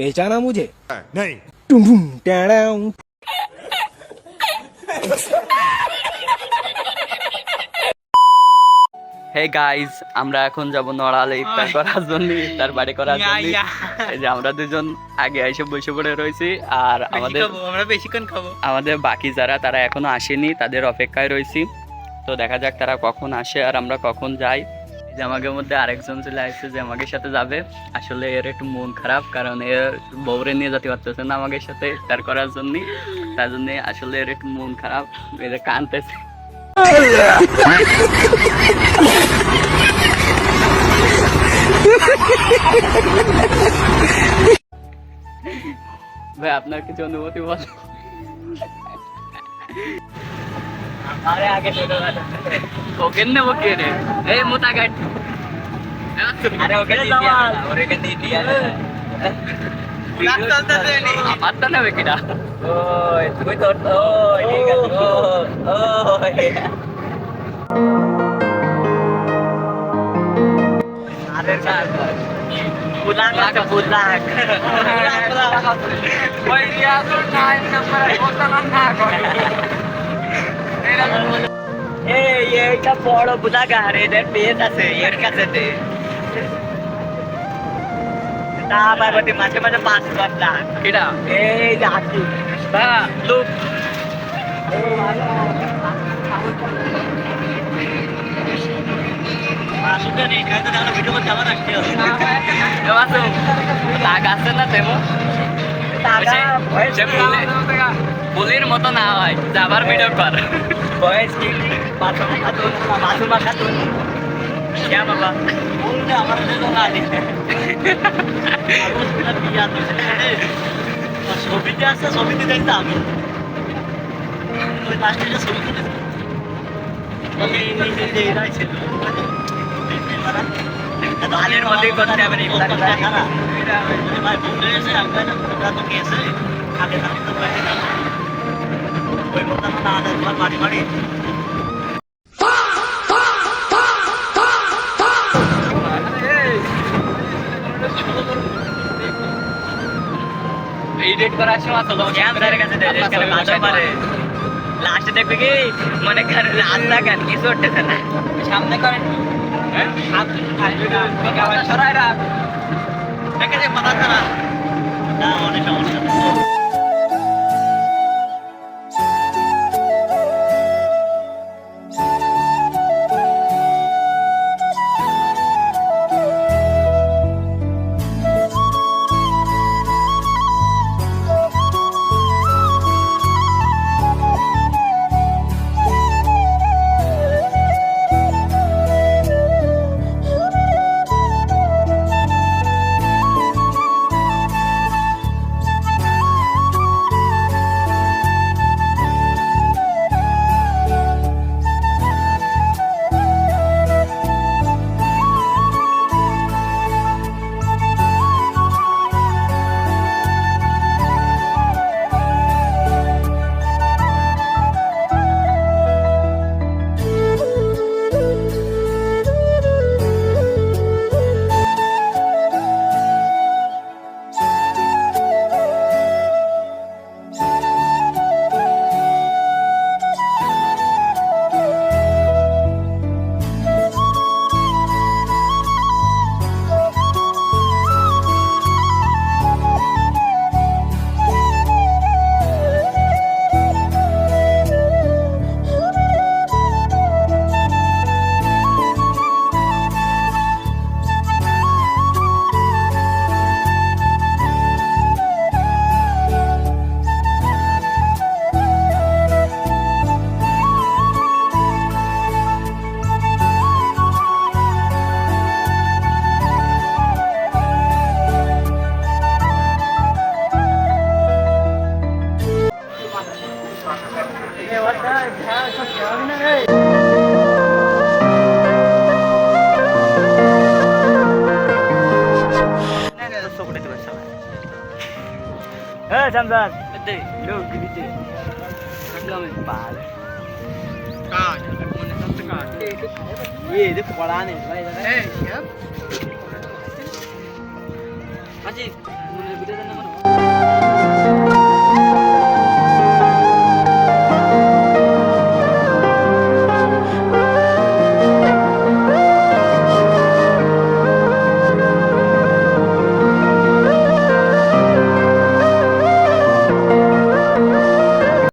पहचाना मुझे? नहीं। टुम टुम टैडाउ। হে গাইজ, আমরা এখন যাব নড়ালে ইফতার করার জন্য, ইফতার বাড়ি করার জন্য। এই যে আমরা দুজন আগে এসে বসে পড়ে রয়েছি, আর আমরা বেশিক্ষণ খাবো। আমাদের বাকি যারা তারা এখনো আসেনি, তাদের অপেক্ষায় রয়েছি। তো দেখা যাক তারা কখন আসে আর আমরা কখন যাই। এই যে আমাদের মধ্যে আরেকজন চলে আসছে যে আমাদের সাথে যাবে। আসলে এর একটু মন খারাপ, কারণ এর বউরে নিয়ে যেতে পারতেছে না আমাদের সাথে ইফতার করার জন্য। তার জন্য আসলে এর একটু মন খারাপ, এর কাঁদতেছে। ভাই আপনার কিছু অনুভূতি বল। আরে আগে ওকে নেবো কে রে? এই মোটা গাড়ি। আরে ওকে দিয়ে দিয়া আমার তো নেবে কিনা? ওই তুই তোর তো ঠিক আছে। আরে পুলাক আছে, পুলাক। ওই দিয়া তো নাই নাম্বার কথা না করে। এই এইটা বড় পুলাক, আর এদের পেজ আছে এর কাছে তে। তা বাবাতে মাঝে মাঝে 5 লাখ কিটা? এই যে হাতি বা লুক। পুলির মতো না হয়, যাবার ভিডিও কর। বয়স কি বাথরুম খাতুন क्या बाबा बोलते हमारे लिए तो ना दे बिया तो ছবি যে আছে ছবি দিতে দিতাম ওই লাস্টে যে ছবি দিতে আমি নিজে এরাই ছিল ধানের মধ্যে করতে হবে না ইফতার খানা ভাই বন্ধু এসে আমরা তো কেসে আগে না তো বাইরে না ওই মত না আদা তোমার বাড়ি বাড়ি এডিট করার সময় তো ক্যামেরার কাছে দেয় পারে লাস্টে দেখবে কি মনে করে রাস্তা গান কিছু উঠতেছে না সামনে করেন হ্যাঁ সরাই রাখ দেখে যে মাথা ছাড়া না অনেক সমস্যা। Samsan, betul. Lu gitu. Belum pal. Kah, mana sampai kah? Iya, itu kepala nih. Eh, siap. আজি ভিডিও